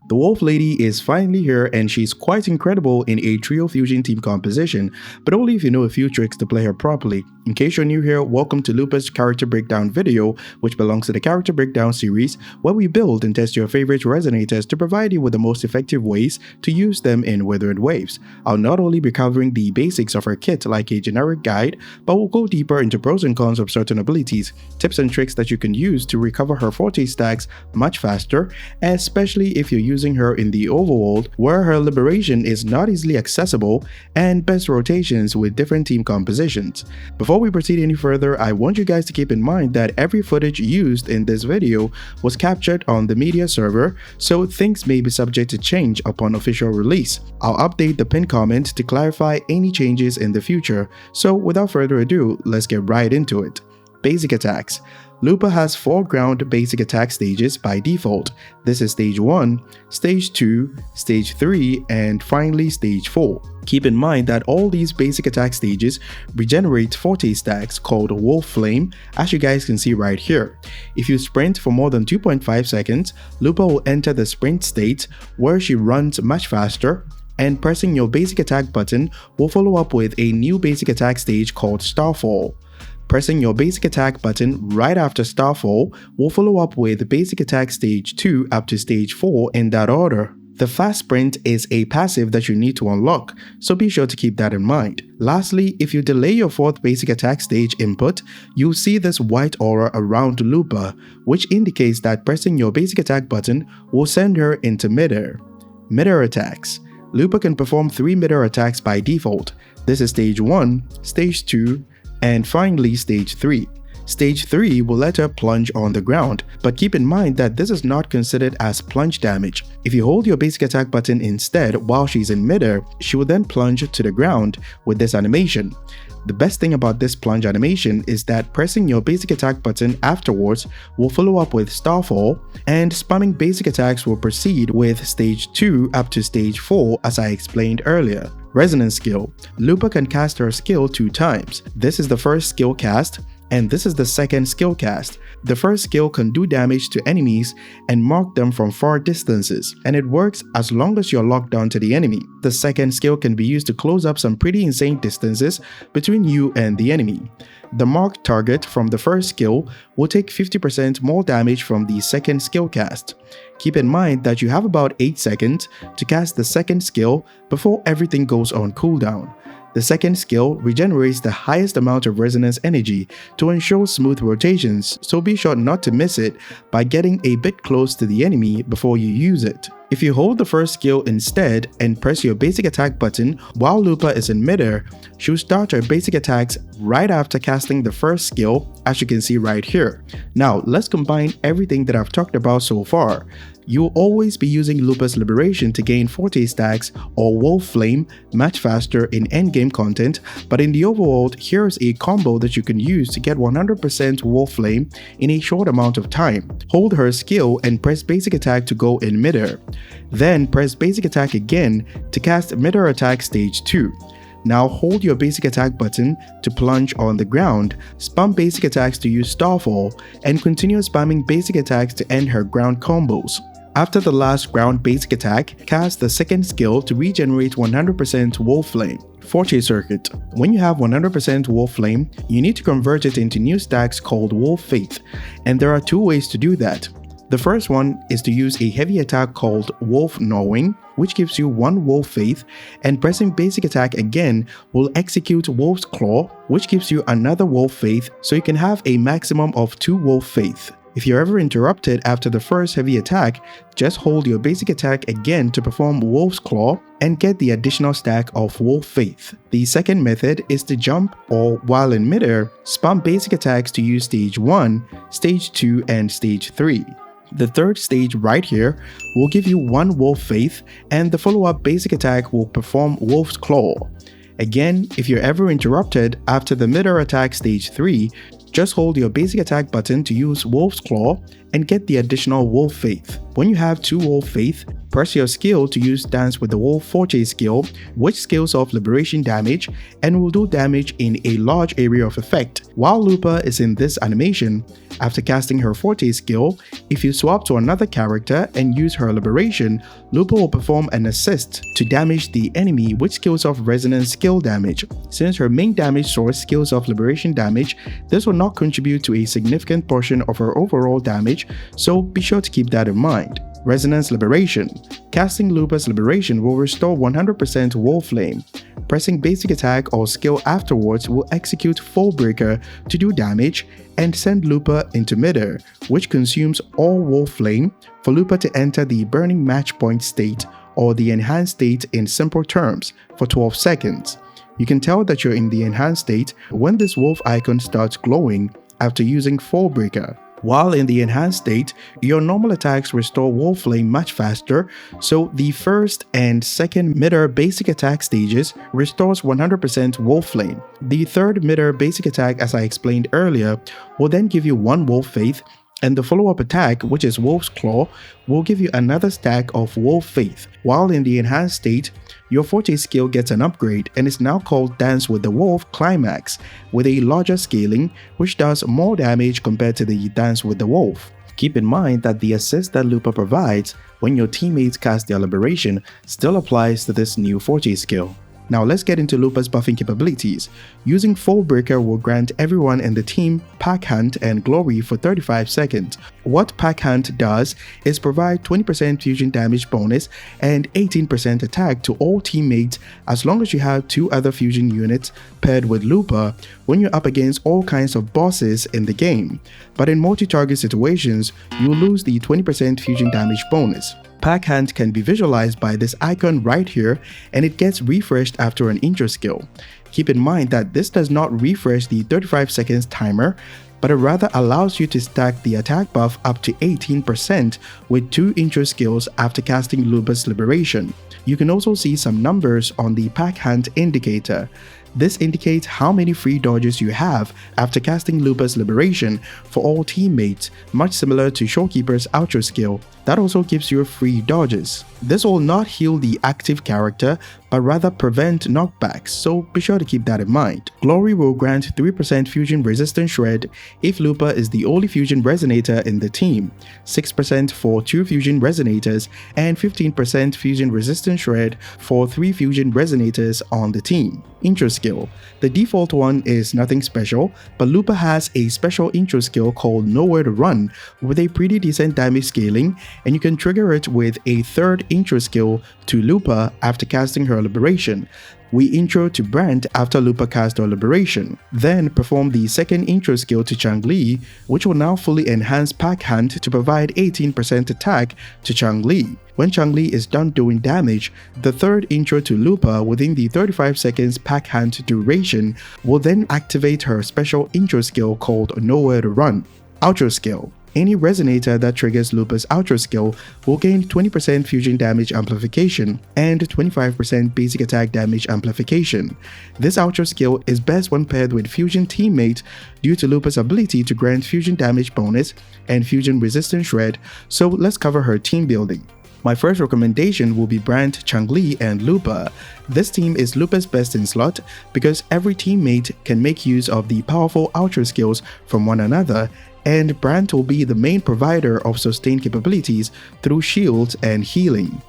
The Wolf Lady is finally here and she's quite incredible in a trio fusion team composition, but only if you know a few tricks to play her properly. In case you're new here, welcome to Lupa's character breakdown video, which belongs to the character breakdown series, where we build and test your favorite resonators to provide you with the most effective ways to use them in Withered Waves. I'll not only be covering the basics of her kit like a generic guide, but we'll go deeper into pros and cons of certain abilities, tips and tricks that you can use to recover her Forte stacks much faster, especially if you're using her in the overworld where her liberation is not easily accessible, and best rotations with different team compositions. Before we proceed any further, I want you guys to keep in mind that every footage used in this video was captured on the media server, so things may be subject to change upon official release. I'll update the pinned comment to clarify any changes in the future, so without further ado, let's get right into it. Basic attacks. Lupa has 4 ground basic attack stages by default. This is stage 1, stage 2, stage 3, and finally stage 4. Keep in mind that all these basic attack stages regenerate Forte stacks called Wolf Flame, as you guys can see right here. If you sprint for more than 2.5 seconds, Lupa will enter the sprint state where she runs much faster, and pressing your basic attack button will follow up with a new basic attack stage called Starfall. Pressing your basic attack button right after Starfall will follow up with basic attack stage 2 up to stage 4 in that order. The fast sprint is a passive that you need to unlock, so be sure to keep that in mind. Lastly, if you delay your 4th basic attack stage input, you'll see this white aura around Lupa, which indicates that pressing your basic attack button will send her into midair. Midair attacks. Lupa can perform 3 midair attacks by default. This is stage 1, stage 2, and finally stage 3. Stage 3 will let her plunge on the ground, but keep in mind that this is not considered as plunge damage. If you hold your basic attack button instead while she's in midair, she will then plunge to the ground with this animation. The best thing about this plunge animation is that pressing your basic attack button afterwards will follow up with Starfall, and spamming basic attacks will proceed with stage 2 up to stage 4 as I explained earlier. Resonance skill. Lupa can cast her skill 2 times. This is the first skill cast, and this is the second skill cast. The first skill can do damage to enemies and mark them from far distances, and it works as long as you're locked onto the enemy. The second skill can be used to close up some pretty insane distances between you and the enemy. The marked target from the first skill will take 50% more damage from the second skill cast. Keep in mind that you have about 8 seconds to cast the second skill before everything goes on cooldown. The second skill regenerates the highest amount of resonance energy to ensure smooth rotations, so be sure not to miss it by getting a bit close to the enemy before you use it. If you hold the first skill instead and press your basic attack button while Lupa is in midair, she'll start her basic attacks right after casting the first skill, as you can see right here. Now let's combine everything that I've talked about so far. You'll always be using Lupa's Liberation to gain Forte stacks or Wolf Flame much faster in endgame content, but in the overworld, here's a combo that you can use to get 100% Wolf Flame in a short amount of time. Hold her skill and press basic attack to go in midair. Then press basic attack again to cast midair attack stage 2. Now hold your basic attack button to plunge on the ground, spam basic attacks to use Starfall, and continue spamming basic attacks to end her ground combos. After the last ground basic attack, cast the second skill to regenerate 100% Wolf Flame. Forte Circuit. When you have 100% Wolf Flame, you need to convert it into new stacks called Wolf Faith, and there are 2 ways to do that. The first one is to use a heavy attack called Wolf Gnawing, which gives you 1 Wolf Faith, and pressing basic attack again will execute Wolf's Claw, which gives you another Wolf Faith, so you can have a maximum of 2 Wolf Faith. If you're ever interrupted after the first heavy attack, just hold your basic attack again to perform Wolf's Claw and get the additional stack of Wolf Faith. The second method is to jump or, while in midair, spam basic attacks to use stage 1, stage 2, and stage 3. The third stage right here will give you 1 Wolf Faith, and the follow-up basic attack will perform Wolf's Claw. Again, if you're ever interrupted after the midair attack stage 3, just hold your basic attack button to use Wolf's Claw and get the additional Wolf Faith. When you have 2 Wolf Faith, Press your skill to use Dance with the Wolf Forte skill, which scales off liberation damage and will do damage in a large area of effect. While Lupa is in this animation, after casting her Forte skill, if you swap to another character and use her liberation, Lupa will perform an assist to damage the enemy, which scales off resonance skill damage. Since her main damage source scales off liberation damage, this will not contribute to a significant portion of her overall damage, so be sure to keep that in mind. Resonance Liberation. Casting Lupa's Liberation will restore 100% Wolf Flame. Pressing basic attack or skill afterwards will execute Fall Breaker to do damage and send Lupa into midair, which consumes all Wolf Flame for Lupa to enter the Burning Match Point state or the Enhanced state in simple terms for 12 seconds. You can tell that you're in the Enhanced state when this wolf icon starts glowing after using Fall Breaker. While in the enhanced state, your normal attacks restore Wolf Flame much faster, so the first and second midair basic attack stages restores 100% Wolf Flame. The third midair basic attack, as I explained earlier, will then give you 1 Wolf Faith, and the follow-up attack, which is Wolf's Claw, will give you another stack of Wolf Faith. While in the enhanced state, your Forte skill gets an upgrade and is now called Dance with the Wolf Climax, with a larger scaling which does more damage compared to the Dance with the Wolf. Keep in mind that the assist that Lupa provides when your teammates cast their liberation still applies to this new Forte skill. Now let's get into Lupa's buffing capabilities. Using Fall Breaker will grant everyone in the team Pack Hunt and Glory for 35 seconds. What Pack Hunt does is provide 20% fusion damage bonus and 18% attack to all teammates as long as you have 2 other fusion units paired with Lupa when you're up against all kinds of bosses in the game. But in multi-target situations, you'll lose the 20% fusion damage bonus. Pack Hunt can be visualized by this icon right here, and it gets refreshed after an intro skill. Keep in mind that this does not refresh the 35 seconds timer, but it rather allows you to stack the attack buff up to 18% with 2 intro skills after casting Lupa's Liberation. You can also see some numbers on the Pack Hunt indicator. This indicates how many free dodges you have after casting Lupa's Liberation for all teammates, much similar to Showkeeper's outro skill. That also gives you free dodges. This will not heal the active character, but rather prevent knockbacks, so be sure to keep that in mind. Glory will grant 3% fusion resistance shred if Lupa is the only fusion resonator in the team, 6% for 2 fusion resonators, and 15% fusion resistance shred for 3 fusion resonators on the team. Intro skill. The default one is nothing special, but Lupa has a special intro skill called Nowhere to Run with a pretty decent damage scaling, and you can trigger it with a third intro skill to Lupa after casting her Liberation. We intro to Brand after Lupa cast her Liberation, then perform the second intro skill to Chang-Li, which will now fully enhance Pack Hunt to provide 18% attack to Chang-Li. When Chang-Li is done doing damage, the third intro to Lupa within the 35 seconds Pack Hunt duration will then activate her special intro skill called Nowhere to Run. Outro skill. Any resonator that triggers Lupa's outro skill will gain 20% fusion damage amplification and 25% basic attack damage amplification. This outro skill is best when paired with fusion teammate due to Lupa's ability to grant fusion damage bonus and fusion resistance shred, so let's cover her team building. My first recommendation will be Brand, Chang-Li, and Lupa. This team is Lupa's best in slot because every teammate can make use of the powerful outro skills from one another, and Brand will be the main provider of sustained capabilities through shields and healing.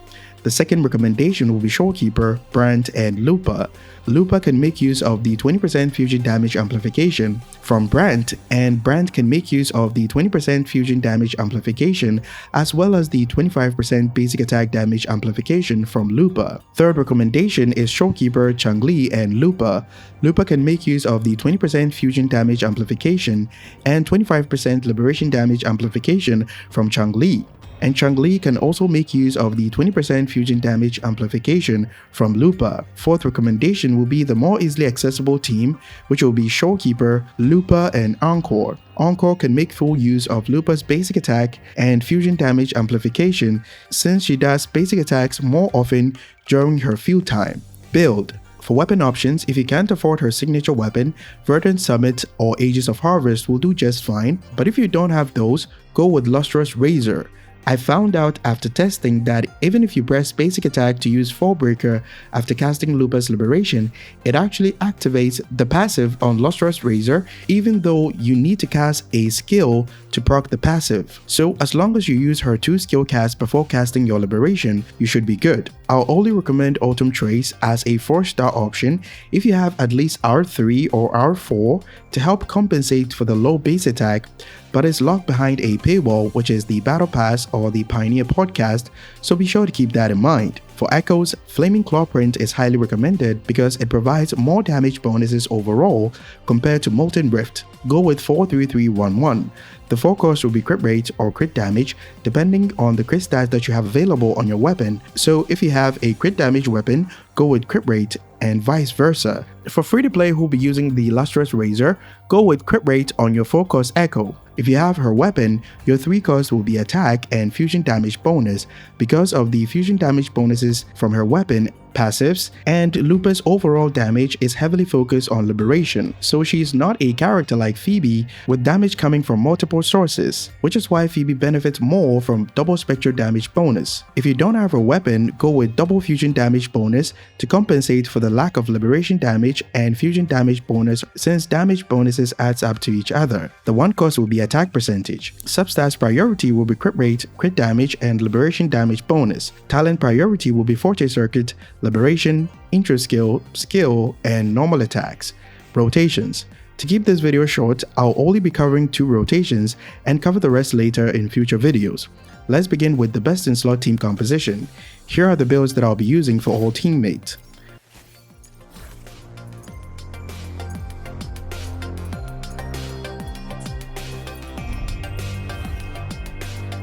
The second recommendation will be Showkeeper, Brand, and Lupa. Lupa can make use of the 20% fusion damage amplification from Brand, and Brand can make use of the 20% fusion damage amplification as well as the 25% basic attack damage amplification from Lupa. Third recommendation is Showkeeper, Chang-Li, and Lupa. Lupa can make use of the 20% fusion damage amplification and 25% liberation damage amplification from Chang-Li. And Chang-Li can also make use of the 20% fusion damage amplification from Lupa. Fourth recommendation will be the more easily accessible team, which will be Showkeeper, Lupa, and Encore. Encore can make full use of Lupa's basic attack and fusion damage amplification since she does basic attacks more often during her field time. Build. For weapon options, if you can't afford her signature weapon, Verdant Summit or Aegis of Harvest will do just fine, but if you don't have those, go with Lustrous Razor. I found out after testing that even if you press basic attack to use Fall Breaker after casting Lupa's Liberation, it actually activates the passive on Lustrous Razor even though you need to cast a skill to proc the passive. So as long as you use her 2 skill casts before casting your Liberation, you should be good. I'll only recommend Autumn Trace as a 4-star option if you have at least R3 or R4 to help compensate for the low base attack, but is locked behind a paywall, which is the Battle Pass or the Pioneer podcast, so be sure to keep that in mind. For Echoes, Flaming Clawprint is highly recommended because it provides more damage bonuses overall compared to Molten Rift. Go with 43311. The 4 cost will be crit rate or crit damage depending on the crit stat that you have available on your weapon, so if you have a crit damage weapon, go with crit rate and vice versa. For free-to-play who will be using the Lustrous Razor, go with crit rate on your 4 cost Echo. If you have her weapon, your 3 cost will be attack and fusion damage bonus because of the fusion damage bonuses from her weapon, passives, and Lupa's overall damage is heavily focused on Liberation, so she's not a character like Phoebe with damage coming from multiple sources, which is why Phoebe benefits more from double spectral damage bonus. If you don't have a weapon, go with double fusion damage bonus to compensate for the lack of Liberation damage and fusion damage bonus since damage bonuses adds up to each other. The 1 cost will be attack percentage. Substats priority will be crit rate, crit damage, and Liberation damage bonus. Talent priority will be Forte Circuit, Liberation, Intro Skill, Skill, and normal attacks. Rotations. To keep this video short, I'll only be covering 2 rotations and cover the rest later in future videos. Let's begin with the best in slot team composition. Here are the builds that I'll be using for all teammates.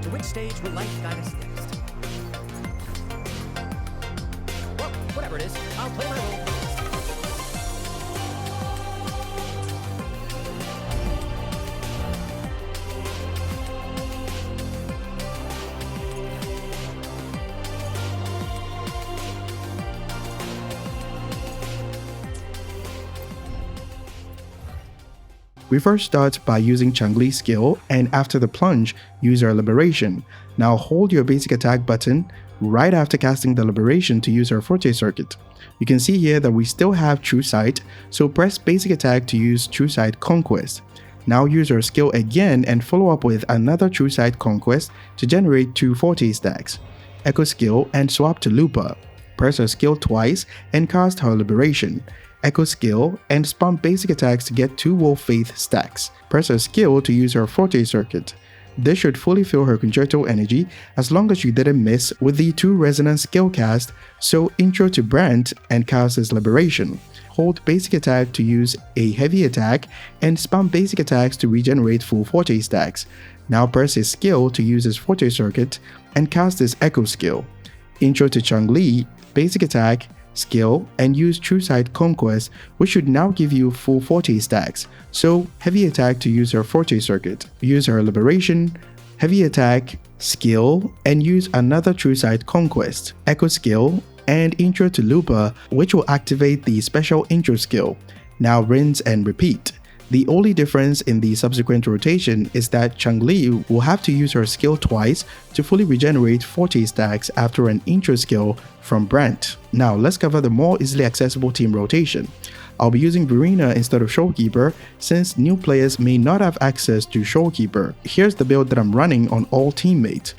To which stage will life guide us next? Well, whatever it is, I'll play my role first. We first start by using Changli's skill, and after the plunge, use our Liberation. Now hold your basic attack button right after casting the Liberation to use our Forte Circuit. You can see here that we still have True Sight, so press basic attack to use True Sight Conquest. Now use our skill again and follow up with another True Sight Conquest to generate 2 Forte stacks. Echo skill and swap to Lupa. Press her skill twice and cast her Liberation. Echo skill and spam basic attacks to get 2 Wolf Faith stacks. Press her skill to use her Forte Circuit. This should fully fill her concerto energy as long as you didn't miss with the 2 resonance skill cast, so intro to Brand and cast his Liberation. Hold basic attack to use a heavy attack and spam basic attacks to regenerate full Forte stacks. Now press his skill to use his Forte Circuit and cast his Echo skill. Intro to Changli, basic attack, skill, and use True Sight Conquest, which should now give you full Forte stacks. So heavy attack to use her Forte Circuit, use her Liberation, heavy attack, skill, and use another True Sight Conquest, Echo skill, and intro to Lupa, which will activate the special intro skill. Now rinse and repeat. The only difference in the subsequent rotation is that Changli will have to use her skill twice to fully regenerate 40 stacks after an intro skill from Brent. Now let's cover the more easily accessible team rotation. I'll be using Verena instead of Shoalkeeper since new players may not have access to Shoalkeeper. Here's the build that I'm running on all teammates.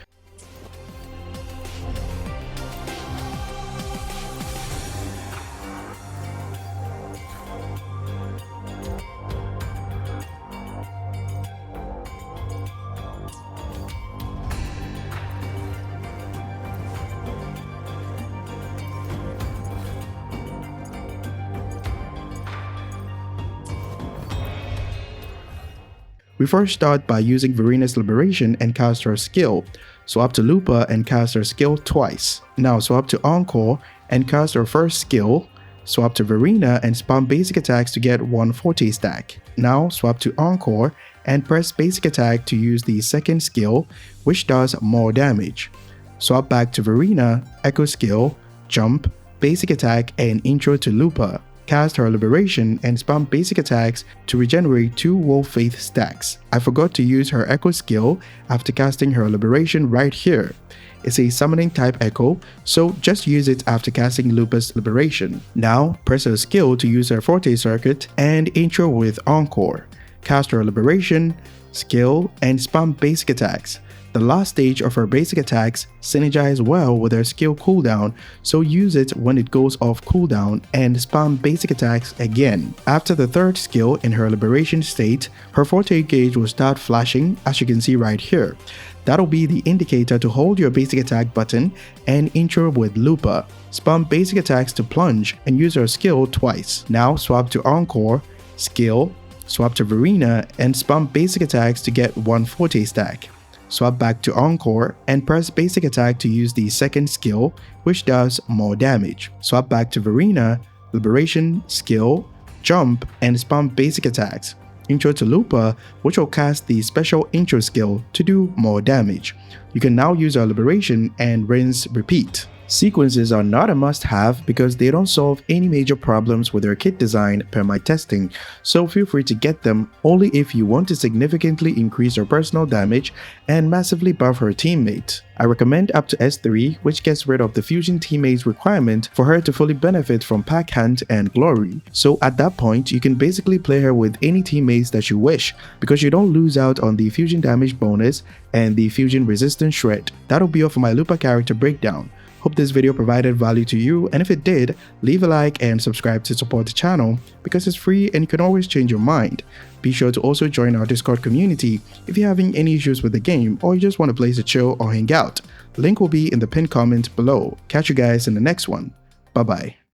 We first start by using Verena's Liberation and cast her skill. Swap to Lupa and cast her skill twice. Now swap to Encore and cast her first skill. Swap to Verena and spam basic attacks to get 1 Forte stack. Now swap to Encore and press basic attack to use the second skill, which does more damage. Swap back to Verena, Echo skill, jump, basic attack, and intro to Lupa. cast her Liberation and spam basic attacks to regenerate 2 Wolf Faith stacks. I forgot to use her Echo skill after casting her Liberation right here. It's a summoning type echo, so just use it after casting Lupa's Liberation. Now, press her skill to use her Forte Circuit and intro with Encore. Cast her Liberation, skill, and spam basic attacks. The last stage of her basic attacks synergize well with her skill cooldown, so use it when it goes off cooldown and spam basic attacks again. After the third skill in her Liberation state, her Forte gauge will start flashing, as you can see right here. That'll be the indicator to hold your basic attack button and intro with Lupa. Spam basic attacks to plunge and use her skill twice. Now swap to Encore, skill, swap to Verena and spam basic attacks to get 1 Forte stack. Swap back to Encore and press basic attack to use the second skill, which does more damage. Swap back to Verena, Liberation, skill, jump and spam basic attacks. Intro to Lupa, which will cast the special intro skill to do more damage. You can now use our Liberation and rinse repeat. Sequences are not a must-have because they don't solve any major problems with their kit design per my testing, so feel free to get them only if you want to significantly increase her personal damage and massively buff her teammate. I recommend up to S3, which gets rid of the fusion teammate's requirement for her to fully benefit from Pack Hunt and Glory. So at that point, you can basically play her with any teammates that you wish because you don't lose out on the fusion damage bonus and the fusion resistance shred. That'll be all for my Lupa character breakdown. Hope this video provided value to you, and if it did, leave a like and subscribe to support the channel because it's free and you can always change your mind. Be sure to also join our Discord community if you're having any issues with the game or you just want a place to chill or hang out. The link will be in the pinned comment below. Catch you guys in the next one. Bye bye.